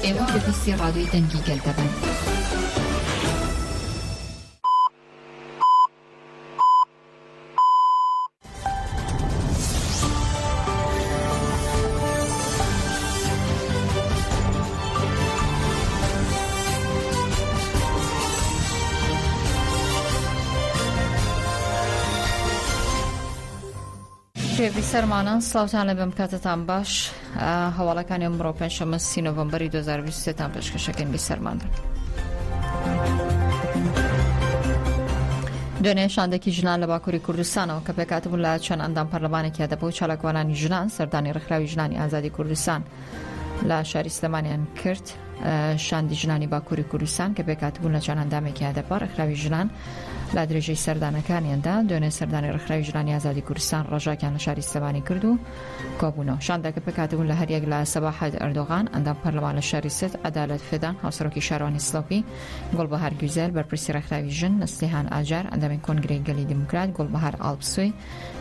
ئێوە بەپیسی ڕادیۆی دەنگی گەلدەبن. سەرمانە سلااوان لە بەم کاتتان باش هەواڵەکانی ئەمڕۆ پێنجشەمە 30 نۆڤەمبەری 2023 پێشکەشەکەین بیسەرمان بن. دوێنێ شاندێکی ژنان لە باکووری کوردستانەوە کە پێکاتبوون لە چەند ئەندام پەرلەمانێکی هەدەبوو چالاکوانانی ژنان سەردانی ڕێکخراوی ژنانی ئازادی کوردستان لە شاری سلێمانیان کرد. شاندی ژنانی باکووری کوردستان کە پێکاتبوون لە چەند ئەندامێکی هەدەپا ڕێکخراوی ژنان لا درێژەی سەردانەکانیاندا دوێنێ سەردانی ڕێکخراوی ژنانی ئازادی کوردستان ڕەژاکیان لە شاری سلێمانی کرد و کۆبوونەوە. شاندەکە پێکاتبوون لە هەریەک لە سەباحەت ئەردۆغان ئەندام پەرلەمان لە شاری سێت عەدالەت فێدان هاوسەرۆکی شارۆانی سڵۆپی گوڵبەهار گوزەل بەرپرسی ڕێکخراوی ژن نەسلیهان ئاجار ئەندامی کۆنگرەی گەلی دیموکرات گوڵبەهار ئاڵپسووی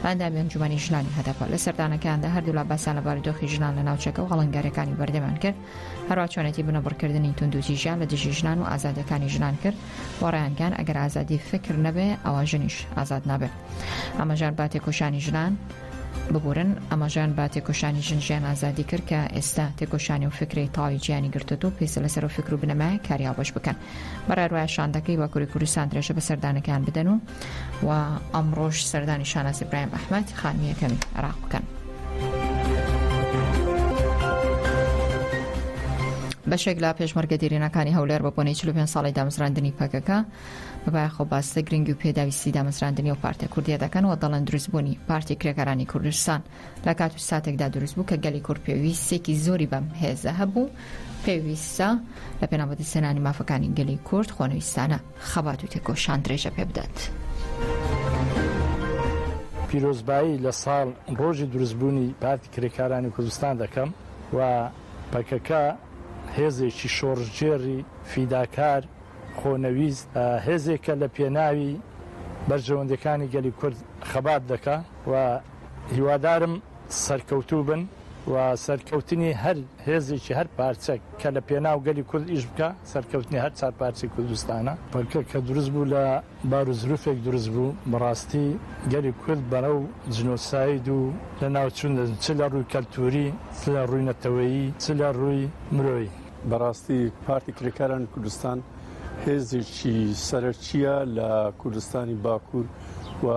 ئەندامی ئەنجومەنی ژنانی هەدەپا لە سەردانەکاندا هەردوو لا باسان لەبارەی دۆخی ژنان لە ناوچەکە و هەڵەنگارەکانی بەردەمان کرد هەروە چۆنێتی بنەبڕکردنی توندوتی ژیان لە دژی ژنان و ئازادەکانی ژنان کرد وەڕێیانکان ئەگەر ئازادی فکر نەبێ ئەوە ژنیش ئازاد نابێت. ئەمەژان با تێکۆشانی ژنان ببورن ئەمەژان با تێکۆشانی ژن ژیان ئازادی کرد کە ئێستا تێکۆشانی و فکری تاوی گیانی گرتووە و پێویستە لەسەر و فکر و بنەمای کاریا بەش بکەن. بەڕێوایە شاندەکەی باکووری کوردستان درێژە بە سەردانەکان بدەن و ئەمڕۆژ سەردانی شاناز ئیبراهیم ئەحمەد خانمی یەکەمی عێراق بکەن. بەشێک لە پێشمەرگە دیرینەکانی هەولێر بە بۆنەی 45 ساڵی دامەزراندنی پەکەکە بەبایەخۆ باستە گرنگی و پێداویستی دامەزراندنی و پارتە کوردیە دەکەنەوە دەڵێن دروستبوونی پارتی کرێکارانی کوردستان لە کات و ساتێکدا دروست بوو کە گەلی کورد پێویستێکی زۆری بەم هێزە هەبوو پێویستە لە پێناوبەتی سەنانی مافەکانی گەلی کورد خۆنەویستانە خەبات و تێکۆشان درێژە پێ بدات. پیرۆزبایی لە ساڵ ڕۆژی دروستبوونی پارتی کرێکارانی کوردستان دەکەم و پەکەکە هێزێکی شۆڕژێری فیداکار خۆنەویست هێزێکە لە پێناوی بەرژەوەندەکانی گەلی کورد خەبات دەکا و هیوادارم سەرکەوتوو بن و سەرکەوتنی هەر هێزێکی هەر پارچەک کە لە پێناو گەلی کورد ئیش بکە سەرکەوتنی هەر چار پارچی کوردستانە پەکە کە دروست بوو لە باروزروفێک دروست بوو بەڕاستی گەلی کورد بەرەو جنۆساید و لە ناوچوون چ لە ڕووی کەلتوری چ لە ڕووی نەتەوەیی چ لە ڕووی مرۆیی. بەڕاستی پارتی کرێکارانی کوردستان هێزێکی سەرچیە لە کوردستانی باکوور و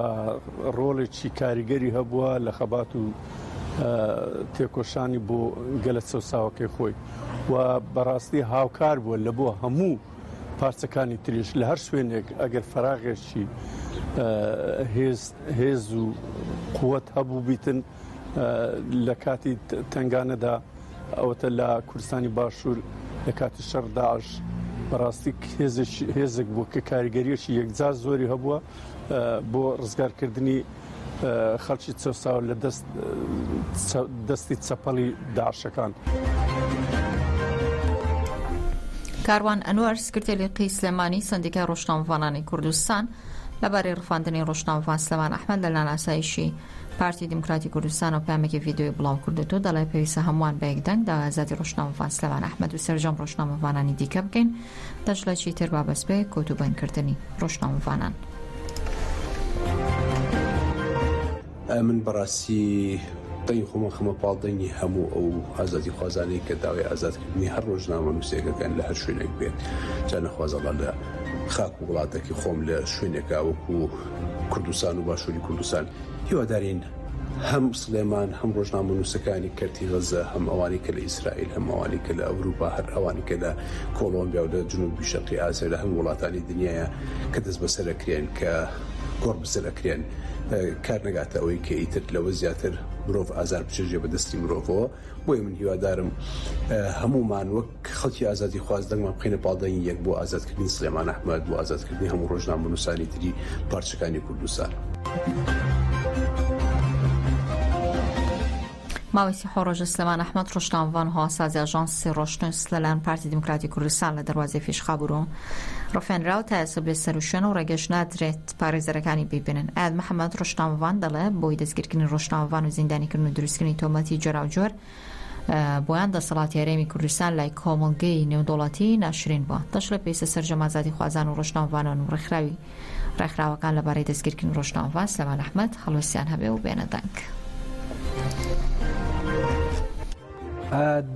ڕۆڵێکی کاریگەری هەبووە لە خەبات و تێکۆشانی بۆ گەلە چەساوەکەی خۆی و بەڕاستی هاوکار بووە لە بۆ هەموو پارچەکانی تریش لە هەر شوێنێک ئەگەر فەراغێکی هێز و قووەت هەبوو بیتن لە کاتی تنگانەدا ئەوەتە لە کوردستانی باشوور لە کاتی شەڕ داعش بەڕاستی هێزێک بوو کە کاریگەریەکی یەکجار زۆری هەبووە بۆ ڕزگارکردنی خەڵکی چەساو لە دەستی چەپەڵی داعشەکان. کاروان ئەنوەر سکرتێری سلێمانی سندیکای ڕۆژنامەوانانی کوردستان لەبارەی ڕفاندنی ڕۆژنامەوان سلێمان ئەحمەد لە لاناسایشی پارتی دیموکراتی کوردستان و پامێکی ڤیدیۆی بڵاو کردووە دەڵێ پێویستە هەمووان بە یەکدەنگ داوای ئازادی ڕۆژنامەوان سلێمان ئەحمەد و سەرجەم ڕۆژنامەوانانی دیکە بکەین دەژڵێکی تر بابەست بێ کۆتوبەندکردنی ڕۆژنامەوانان. من بەڕاستی دەنگی خۆمە خەمە پاڵدەنگی هەموو ئەو ئازادی خوازانەی کە داوای ئازادکردنی هەر ڕۆژنامە نووسێکەکان لە هەر شوێنێک بێت جا نەخوازەڵا لە خاک و وڵاتێکی خۆم لە شوێنێکا وەکو کوردستان و باشووری کوردستان هیوادارین هەم سلێمان هەم ڕۆژنامە نووسەکانی کەرتی غەزە هەم ئەوانی کە لە ئیسرائیل هەم ئەوانی کە لە ئەوروپا هەر ئەوانی کە لە کۆڵۆمبیا و لە جنوبی شەرقی ئاسیا لە هەم وڵاتانی دنیاە کە دەست بەسەرەکرێن کە گۆڕ بەسەرەکرێن کار نەگاتە ئەوەی کە ئیتر لەوە زیاتر مرۆڤ ئازار بچێژێ بە دەستی مرۆڤەوە بۆیە من هیوادارم هەمومان وەک خەڵکی ئازادی خواز دەنگمان بخینە پاڵدەنگی یەک بۆ ئازادکردنی سلێمان ئەحمەد بۆ ئازادکردنی هەموو ڕۆژنامە نووسانی تری پارچەکانی کوردستان. ماوەسی حۆڕۆژە سلێمان ئەحمەد ڕۆژنامەوان هەواسازی ئاژانسی ڕۆشنووس لەلایەن پارتی دموکراتی کوردستان لە دەواازەی فێشخابوورەوە ڕفێنراوە تا ئێستا بێ سەروشوێن و ڕێگەش نادرێت پارێزەرەکانی ببێنن. ئاید محەممەد ڕۆژنامەوان دەڵێ بۆی دەستگیرکردنی ڕۆژنامەوان و زیندانیکردن و دروستکردنی تۆمەتی جۆراوجۆر بۆیان دەسەڵاتی هەرێمی کوردستان لای کۆمەڵگەی نێودوڵەتی ناشرین بووە. دەش لە پێویستە سەرجەم ئازادی خوازان و ڕۆژنامەوانان و ڕێکخراوەکان لەبارەی دەستگیرکردنی ڕۆژنامەوان سلێمان ئەحمەد هەڵوێستیان هەبێ و بێنە دەنگ.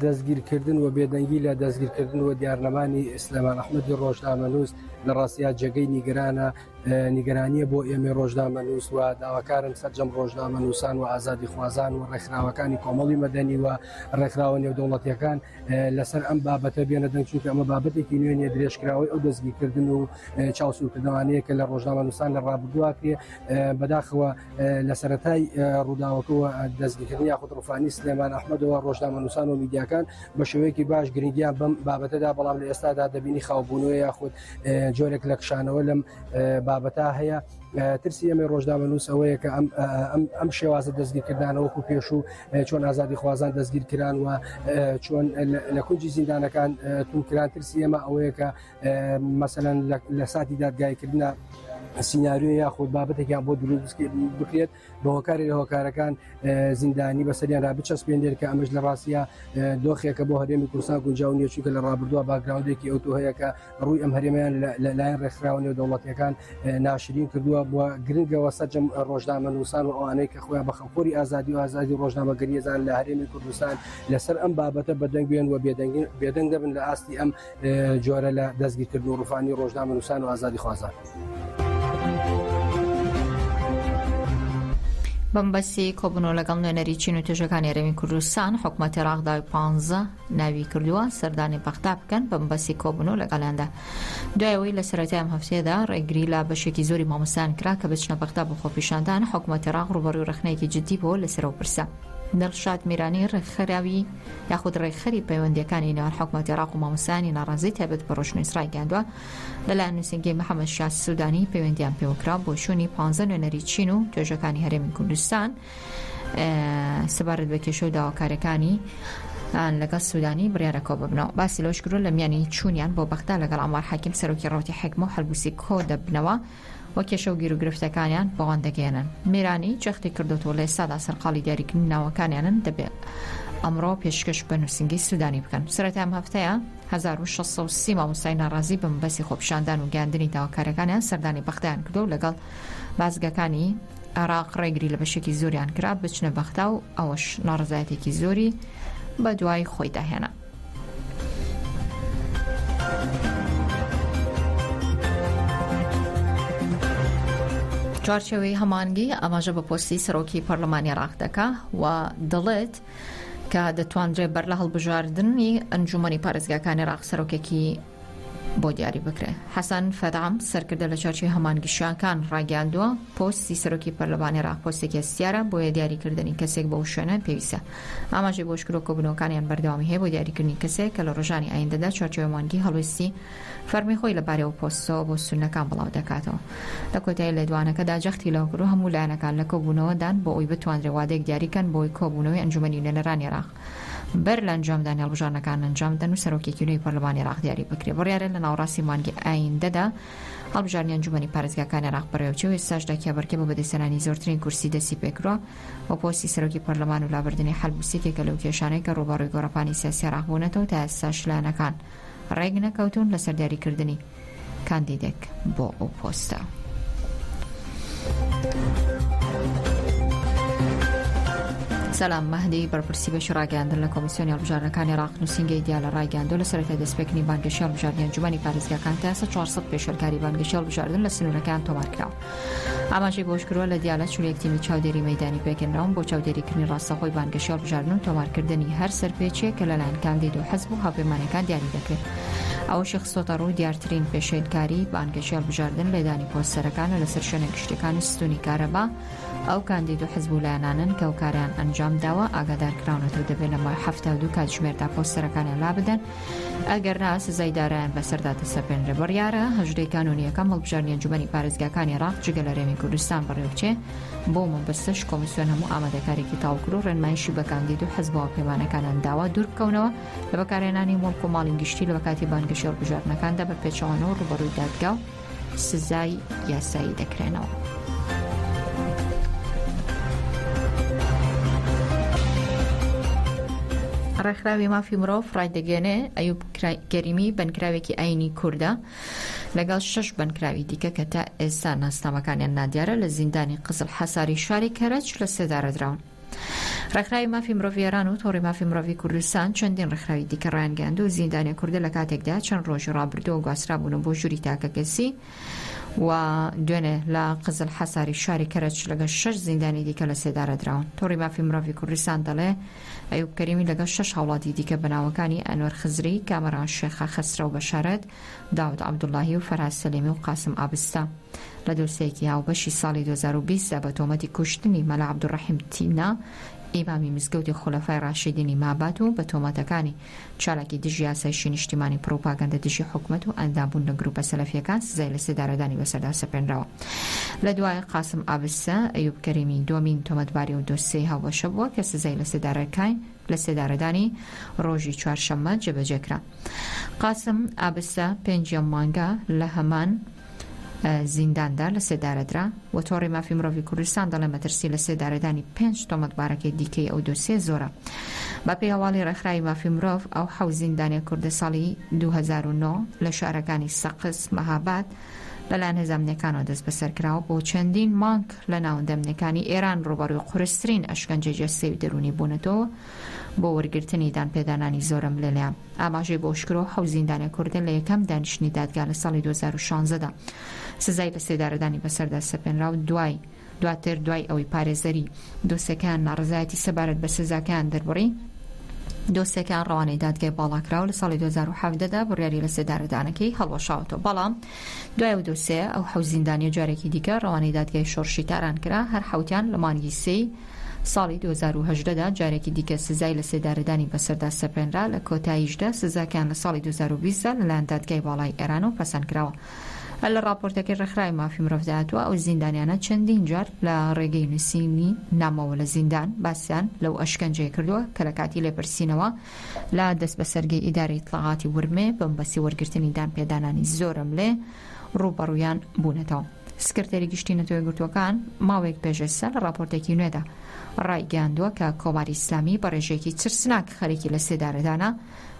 دەستگیرکردن و بێدەنگی لە دەستگیرکردن و دیارنەمانی سلێمان ئەحمەدی ڕۆژنامەنووس لە ڕاستیا جێگەی نیگەرانیە بۆ ئێمە ڕۆژنامەنووس و داواکارن سەرجەم ڕۆژنامەنووسان و ئازادی خوازان و ڕێکخراوەکانی کۆمەڵی مەدەنی و ڕێکخراوە نێودەوڵەتیەکان لەسەر ئەم بابەتە بێنە دەنگ، چونکە ئەمە بابەتێکی نوێنیە درێژکراوی ئەو دەستگیرکردن و چاوسورکردنەوەیە کە لە ڕۆژنامەنووسان لە ڕابردووە کرێ بەداخەوە لە سەرەتای ڕووداوەکەوە دەستگیرکردنی یاخود ڕوفانی سلێمان ئەحمەدەوە ڕۆژنامەنووسان و میدیاکان بە شێوەیەکی باش گرنگیان بەم بابەتەدا، بەڵام لە ئێستادا دەبینی خاوبوونەوە یاخود جۆرێک لە کشانەوە لەم بابەتا هەیە. ترسی ئەمە ڕۆژنامەنووس ئەوەیە کە ئەم شێوازە دەستگیرکردانە وەکو پێشوو چۆن ئازادی خوازان دەستگیرکران و چۆن لە کونجی زیندانەکان تونکران. ترسی ئێمە ئەوەیە کە مەسەلەن لە ساتی دادگایکردنە سیناریۆ یاخود بابەتێکیان بۆ دروست بکرێت بە هۆکاری لە هۆکارەکان زیندانی بەسەریان را بچەسپێنێت کە ئەمەش لە ڕاستیە دۆخێکە بۆ هەرێمی کوردستان گونجاو نیە، چونکە لە ڕابردووە باگراوندێکی ئەوتۆ هەیە کە ڕووی ئەم هەرێمیان لەلایەن ڕێکخراوە نێودەوڵەتیەکان ناشرین کردووە. بووە گرنگەوە سەرجەم ڕۆژنامەنووسان و ئەوانەی کە خۆیان بە خەڵخۆری ئازادی و ئازادی ڕۆژنامەگەریەزان لە هەرێمی کوردستان لەسەر ئەم بابەتە بەدەنگ بێن و بێدەنگ دەبن لە ئاستی ئەم جۆرە لە دەستگیرکردن و ڕوفانی ڕۆژنامەنووسان و ئازادی خوازان. بەمبەستی کۆبوونەوە لەگەڵ نوێنەری چین و توێژەکانی هەرێمی کوردستان حکوومەتی عێراقدا 15 ناوی کردووە سەردانی بەغدا بکەن. بەمبەستی کۆبوونەوە لەگەڵیاندا دوایەوەی لە سەرەتای ئەم هەفتەیەدا ڕێگری لە بەشێکی زۆری مامۆستایان کرا کە بچنە بەغدا بۆ خۆپیشاندان. حکوومەتی عێراق ڕوبەڕووی ڕخنەیەکی جددی بۆ لەسەرەوە پرسە. دڵشاد میرانی ڕێکخراوی یاخود ڕێکخەری پەیوەندیەکانی نێوان حکوومەتی عێراق و مامۆستایانی ناڕازی تایبەت بە ڕۆژنووس ڕایگەاندووە لەلایەن نووسینگەی محەممەد شاه سوودانی پەیوەندیان پێوەکرا بۆ شوونی 15 نوێنەری چین و توێژەکانی هەرێمی کوردستان سەبارەت بە کێشە و داواکاریەکانی لەگەڵ سوودانی بڕیارە کۆ ببنەوە. باسی لەوەش کرۆ لە میانی چوونیان بۆ بەغدا لەگەڵ ئەمار حاکیم سەرۆکی ڕەوتی حکمە و هەڵبوسی کۆ دەبنەوە وە کێشە و گیر و گرفتەکانیان بەوان دەگەێنن. میرانی جەختی کردوەوە لە ئێستادا سەرقاڵی دیاریکردنی ناوەکانیانن دەبێت ئەمڕۆ پێشکەش بە نووسینگەی سوودانی بکەن. سەرەتا ئەم هەفتەیە 1630 مامۆستای ناڕازی بە مەبەستی خۆپیشاندان و گەیاندنی داواکاریەکانیان سەردانی بەغدایان کردو و لەگەڵ بازگەکانی عێراق ڕێگری لە بەشێکی زۆریان کرا بچنە بەغدا و ئەوەش ناڕزایەتێکی زۆری بە دوای خۆی داهێنا. چوارچێوەی هەمانگی ئاماژە بە پۆستی سەرۆکی پەرلەمانی عێراق دەکا و دەڵێت کە دەتوانرێت بەر لە هەڵبژاردننی ئەنجومەنی پارێزگاکانی عێراق سەرۆکێکی بۆ دیاری بکرێ. حەسەن فەدام سەرکردە لە چارچێوەی هەمانگیشیەکان ڕاگەاندووە پۆستی سەرۆکی پەرلەمانی عێراق پۆستێکی هەستیارە بۆیە دیاریکردنی کەسێک بەو شوێنە پێویستە. ئاماژەی بۆ شکر و کۆبوونەوەکانیان بەردەوامی هەیە بۆ دیاریکردنی کەسێک کە لە ڕۆژانی ئایندەدا چارچێوەی هەمانگی هەڵوێستی فەرمی خۆی لەبارەوە پۆستەوە بۆ سونەکان بڵاو دەکاتەوە. لە کۆتایی لێدوانەکەدا جەختی لەوەگر و هەموو لایەنەکان لە کۆبوونەوەدان بۆ ئەوی بتوانرێت وادەیەک دیاریکەن بۆی کۆبوونەوەی ئەنجومەنی نوێنەرانی عێراق بەر لە ئەنجامدانی هەڵبژاردنەکان ئەنجامدەن و سەرۆکێکی نوێی پەرلەمانی عێراق دیاری بکرێ. بڕیارە لە ناوەڕاستی مانگی ئایندەدا هەڵبژاردننی ئەنجومەنی پارێزگاکانی عێراق بەڕێوەچێ و ئێستاشدا کێبەرکێ بۆ بەدەستهێنانی زۆرترین کورسی دەستی پێکرۆ بۆ پۆستی سەرۆکی پەرلەمان و لابردنی حەلبوسێکێکە لەو کێشانەی کە ڕووبەڕووی گۆڕەپانی سیاسی عێراق بوونەتەوە تا ئێستاش لایەنەکان ڕێک نەکەوتون لەسەر دیاریکردنی کاندیدێک بۆ ئەو پۆستە. سەلام مەهدی بەرپرسی بەشی ڕاگەاندن لە کۆمیسیۆنی هەڵبژاردنەکانی عێراق نووسینگەی دیار لە ڕاگەاندووە لە سەرەتای دەستپێکردنی بانگەشی هەڵبژاردننی ئەنجومەنی پارێزگاکان تا 400 پێشەرکاری بانگەشی هەڵبژاردن لە سنوورەکان تۆمار کراوە. ئاماژەی بۆش کردووە لە دیالە چوونێک تیمی چاودێری مەیدانی پێکێنراون بۆ چاودێریکردنی ڕاستەخۆی بانگەشی هەڵبژاردن و تۆمارکردنی هەر سەرپێچێک کە لەلایەن کاندید و حەزب و هاوپەیمانەکان دیاری دەکرێت. ئەوەشی خستۆتە ڕووی دیارترین پێشێنکاری بانگەشی هەڵبژاردن لێدانی پۆستەرەکان و لەسەر شوێنە گشتەکانی ستوونی کارەبا ئەو کاندید و حزبولایەنانن کە هۆکاریان ئەنجام داوە ئاگادارکراونەوە دەبێت لە مای 72 کاتژمێردا پۆستەرەکانیان لابدەن ئەگەر نا سزای دارایان بەسەردا دەسەپێنرێ. بڕیارە هەژدەی کانونیەکەم هەڵبژاردنی ئەنجومەنی پارێزگاکانی عێراق جگە لە هەرێمی کوردستان بەڕێوەبچێ بۆ مەبەستەش کۆمیسیۆن هەموو ئامادەکارێکی تاوکر و ڕێنمایشی بە کاندید و حزبەوە پەیمانەکانیان داوا دوور بکەونەوە لە بەکارهێنانی مۆڵک و ماڵی گشتی لە بەکاتی بانگەشی هەڵبژاردنەکاندا بە پێچەوانەوە ڕوبەڕووی دادگا و سزای یاسایی دەکرێنەوە. ڕێکخراوی مافی مرۆڤ ڕایدەگەێنێ ئەیوب کەریمی بنکراوێکی ئاینی کووردە لەگەڵ 6 بنکراوی دیکە کە تا ئێستا ناسنامەکانیان نادیارە لە زیندانی قزل حەساری شاری کەرەج لە سێدارەدراون. ڕێکخراوی مافی مرۆڤ ئێران و تۆڕی مافی مرۆڤی کوردستان چەندین ڕێکخراوی دیکە ڕایانگەاند و زیندانی کوردە لە کاتێکدا چەند ڕۆژی ڕابردووە گواسترابوون بۆ ژووری تاکەکەسی و دوێنێ لە قزل حەساری شاری کەرەج لەگەڵ 6 زیندانی دیکە لە سێدارەدراون. تۆڕی مافی مرۆڤی کوردستان دەڵێ ئەیوب کەریمی لەگەڵ 6 هاوڵاتی دیکە بەناوەکانی ئەنوەر خزری، کامەران شێخە خەسرە و بەشارەت، داود عەبدوڵڵاهی و فەرهاد سەلیمی و قاسم ئابستا لە دۆسیەیەکی هاوبەشی ساڵی 2020 بە تۆمەتی کوشتنی مەلا عەبدوڕەحیم تینا ئیمامی مزگەوتی خولەفای ڕاشیدینی مابات و بە تۆمەتەکانی چالاکی دژی یاسایشی نیشتیمانی پرۆپاگەندە دژی حکومەت و ئەندامبوون لە گروپە سەلەفیەکان سزای لە سێدارەدانی بەسەردا سەپێنراوە. لە دوای قاسم ئابستا ئەیوب کەریمی دومین تۆمەتباری و دۆسیەی هاوبەشە بووە کە سزای لە سێدارەدانی ڕۆژی چوارشەممە جێبەجێکرا. قاسم ئابستا 5 مانگە لە هەمان زینداندا لە سێدارەدرا و تۆڕی مافی مرۆڤی کوردستان دەڵێ مەترسی لە سێدارەدانی 5 تۆمەتبارەکەی دیکەی ئەو دۆسیە زۆرە. بە پێی هەواڵی ڕێکخراوی مافی مرۆڤ ئەو 7 زیندانی کوردە ساڵی 2009 لە شارەکانی سەقز مەهاباد لەلایەن هێزانمنیەکانەوە دەست بەسەرکراوە بۆ چەندین مانگ لە ناوەندەمنیەکانی ئێران ڕوبەڕووی قورسترین ئەشکەنجە جەستەی دەرونی بوونەتەوە بۆ وەرگرتنی دانپێدانانی زۆرم لەلایەن. ئاماژەی بۆ شکرەوە 7 زیندانی کوردە لە یەکەم دانیشتنی دادگا لە ساڵی 2016دا سزای لە سێدارەدانی بەسەردا سەپێنرا و دواتر دوای ئەوەی پارێزەری دۆسیەکان ناڕزایەتی سەبارەت بە سزاکان دەربڕی دۆسیەکان ڕەوانەی دادگای باڵاکراوە لە ساڵی 2017دا بڕیاری لە سێدارەدانەکەی هەڵوەشاوەتەوە. بەڵام دوای ئەو دۆسیە ئەو 7 زیندانی جارێکی دیکە ڕەوانەی دادگای شۆڕشی تاران کرا هەر حوتیان لە مانگی سێی ساڵی 2018دا جارێکی دیکە سزای لە سێدارەدانی بەسەردا سەپێنرا لە کۆتاییشدا سزاکان لە ساڵی 2020دا لەلایەن دادگای باڵای ئێران و پەسەندکراوە. لە راپۆرتەکەی ڕێکخراوی مافی مرۆڤ داهاتوە ئەو زیندانیانە چەندین جار لە ڕێگەی نووسینی نامەوە لە زیندان باسییان لەو ئەشکەنجەی کردووە کە لە کاتی لێپرسینەوە لە دەست بەسەرگەی ئیدارەی ئیتلاعاتی ورمێ بەمبەستی وەرگرتنی دانپێدانانی زۆرم لێ ڕوبەڕوویان بوونەتەوە. سکرتێری گشتی نەتەوەی گرتوەکان ماوەیەک پێشەستا لە راپۆرتێکی نوێدا ڕایگەاندووە کە کۆماری ئیسلامی بە ڕێژەیەکی چرسناک خەریکی لە سێدارەدانە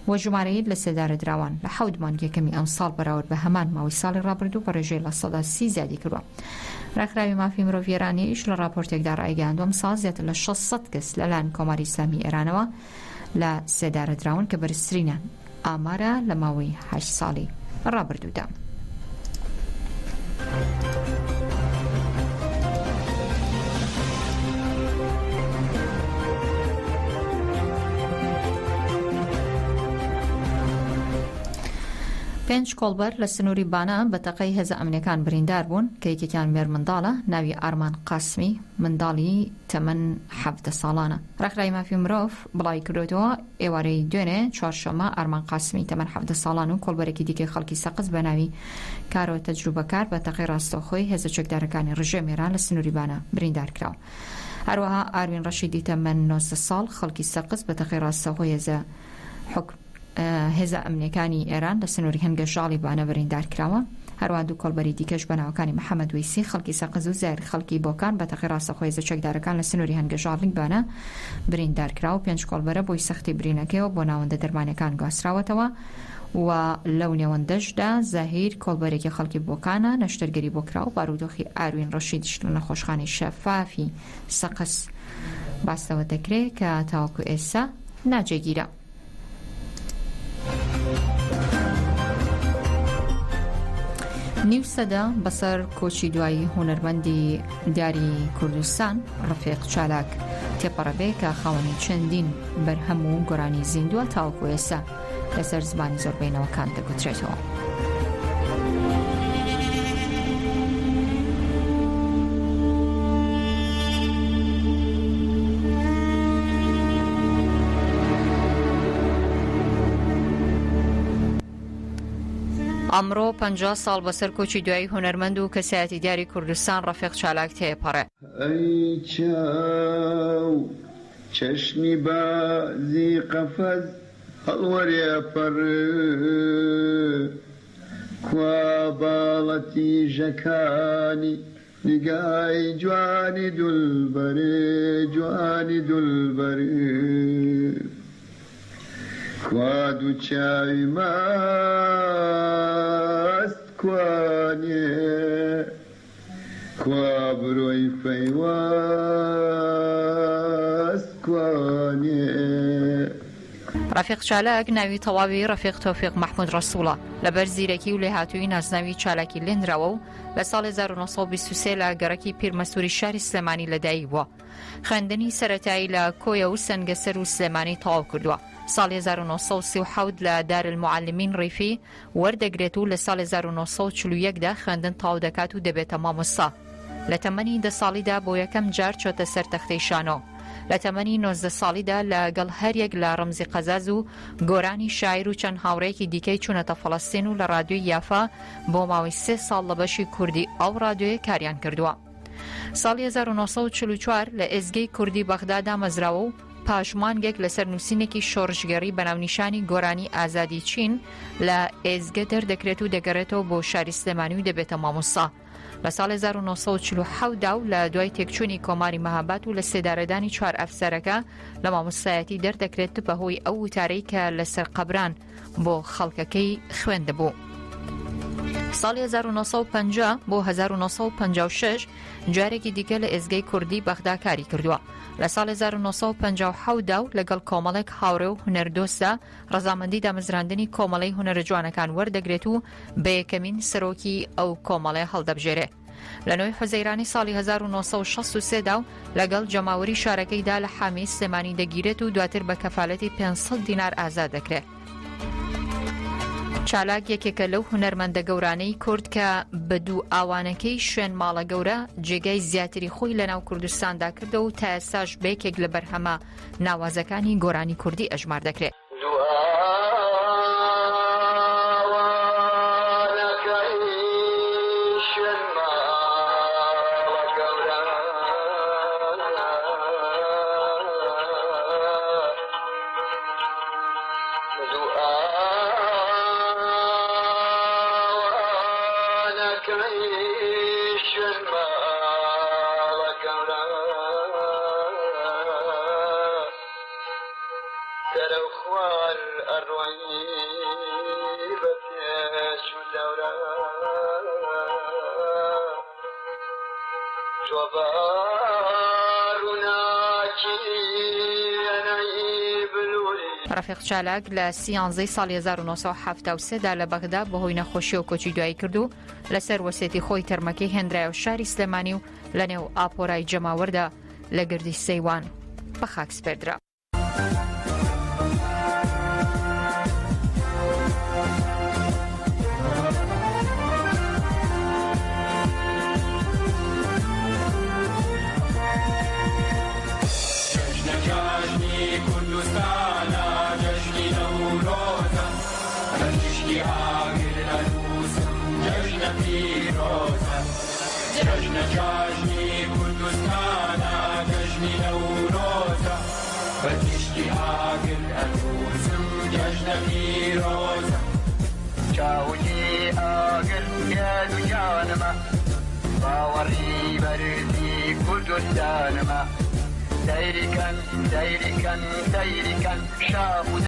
و ژمارەیەک لە سێدارەدراوان لە 7 مانگیەکەمی ئەم ساڵ بەراورد بە هەمان ماوەی ساڵی ڕابردوو بە ڕێژەی لە 30 زیادی کردووە. ڕێکخراوی مافی مرۆڤ ئێرانیش لە راپۆرتێکدا ڕایگەاندووە ئەم ساڵ زیاتر لە 600 کەس لەلایەن کۆماری ئیسلامی ئێرانەوە لە سێدارەدراون کە بەرزترینە ئامارە لە ماوەی 8 ساڵی ڕابردوودا. پێنج کۆڵبەر لە سنووری بانە بە تەقەی هێزە ئەمنیەکان بریندار بوون کە یەکێکیان مێر منداڵە ناوی ئارمان قاسمی منداڵی تەمەن 17 ساڵانە. ڕێکخراوی مافی مرۆڤ بڵاوی کردوێتەوە ئێوارەی دوێنێ چوارشەممە ئارمان قاسمی تەمەن 17 ساڵان و کۆڵبەرێکی دیکەی خەڵکی سەقز بە ناوی کارۆ تەجروبەکار بە تەقەی ڕاستەوخۆی هێزە چەکدارەکانی ڕژێمی ئێران لە سنووری بانە بریندار کراوە. هەروەها ئاروین ڕەشیدی تەمەن 90 ساڵ خەڵکی سەقز بە تەقەی ڕاستەوخۆی هێزە ئەمنیەکانی ئێران لە سنووری هەنگەشاڵی بانە بریندار کراوە. هەروە دوو کۆڵبەری دیکەش بەناوەکانی محەممەد ویسی خەڵکی سەقز و زایر خەڵکی بۆکان بە تەقەی ڕاستەوخۆی هێزە چەکدارەکان لە سنووری هەنگەشاڵی بانە بریندار کراوە. 5 کۆڵبەرە بۆی سەختی برینەکەیەوە بۆ ناوەندە دەرمانەکان گواستراوەتەوە و لەو نێوەندەشدا زاهیر کۆڵبەرێکی خەڵکی بۆکانە نەشتەرگەری بۆ کراوە. بارودۆخی ئاروین ڕەشیدیش لە نەخۆشخانەی شەفافی سەقز باستەوە دەکرێت کە تاوەکو ئێستا ناجێگیرە. نیوسەدا بەسەر کۆچی دوایی هونەرمەندی دیاری کوردستان ڕفیق چالاک تێپەڕەبێ کە خاوەنی چەندین بەرهەم و گۆرانی زیندووە تاوەکو ئێستا لەسەر زمانی زۆربەینەوەکان دەگوترێتەوە. ئەمڕۆ 50 ساڵ بەسەر کۆچی دوایی هونەرمەند و کەسایەتی دیاری کوردستان ڕەفیق چالاک تێپەڕێ. ئەی چاو چەشنی بازی قەفەز هەڵوەرێ پەڕ کوا باڵەتی ژەکانی نیگای جوانی دولبەرێ جوانی دولبەرێ کوا دوو چاوی ماست کوانێ کوا بڕۆی فەیواست کوانێ. ڕەفیق چالاک ناوی تەواوی ڕەفیق تۆفیق محمود ڕەسوڵە لەبەر زیرەکی و لێهاتووی نازناوی چالاکی لێنراوە و لە ساڵی 1923 لە گەڕەکی پیرمەسووری شاری سلێمانی لەدایک بووە. خوێندنی سەرەتایی لە کۆیە و سەنگەسەر و سلێمانی تەواو کردووە. ساڵی 1937 لە دارالموعەلمین ڕیفی وەردەگرێت و لە ساڵی 1941دا خوێندن تەواو دەکات و دەبێتە مامۆستا. لە تەمەنی 10 ساڵیدا بۆ یەکەم جار چۆتە سەر تەختەی شانۆ. لە تەمەنی 19 ساڵیدا لەگەڵ هەریەک لە ڕەمزی قەزاز و گۆرانی شاعیر و چەند هاوڕێکی دیکەی چوونەتە فەڵەستین و لە ڕادیۆی یافا بۆ ماوەی 3 ساڵ لە بەشی کوردی ئەو ڕادیۆیە کاریان کردووە. ساڵی 1944 لە ئێزگەی کوردی بەغدادا مەزراوە و پاشمانگێک لەسەر نووسینێکی شۆڕژگەڕی بەناونیشانی گۆرانی ئازادی چین لە ئێزگە دەردەکرێت و دەگەڕێتەوە بۆ شاری سلێمانی و دەبێتە مامۆستا. لە ساڵی 1947دا و لە دوای تێکچوونی کۆماری مەهاباد و لە سێدارەدانی 4 ئەفسەرەکە لە مامۆستایەتی دەردەکرێت بەهۆی ئەو وتارەی کە لەسەر قەبران بۆ خەڵکەکەی خوێندەبوو. ساڵی 1950 بۆ 1956 جارێکی دیکە لە ئێزگەی کوردی بەغدا کاری کردووە. لە ساڵی 1950دا و لەگەڵ کۆمەڵێک هاوڕێ و هونەردۆستە ڕەزامەندی دامەزراندنی کۆمەڵەی هونەرە جوانەکان وەردەگرێت و بە یەکەمین سەرۆکی ئەو کۆمەڵەیە هەڵدەبژێرێ. لە 9 حوزەیرانی ساڵی 1963دا و لەگەڵ جەماوەری شارەکەیدا لە حامی سلێمانی دەگیرێت و دواتر بە کەفالەتی 500 دینار ئازاد دەکرێت. چالاک یەکێکە لەو هونەرمەندە گەورانەی کورد کە بە دوو ئاوانەکەی شوێن ماڵە گەورە جێگای زیاتری خۆی لە ناو کوردستاندا کردە و تا ئێستاش بەیەکێک لە بەرهەمە ناوازەکانی گۆرانی کوردی ئەژمار دەکرێت. ڕەفیق چالاک لە 13 ساڵی 1973دا لە بەغدا بەهۆی نەخۆشی و کۆچی دوایی کرد و لەسەر وەسێتی خۆی تەرمەکەی هێنرایە و شاری سلێمانی و لە نێو ئاپۆرای جەماوەردا لە گردی سەیوان بە خاک سپێردرا. چاوی ئاگر یاد و جانمە باوەڕی بەرزی کوردستانمە سەیریکەن سەیریکەن سەیریکەن شام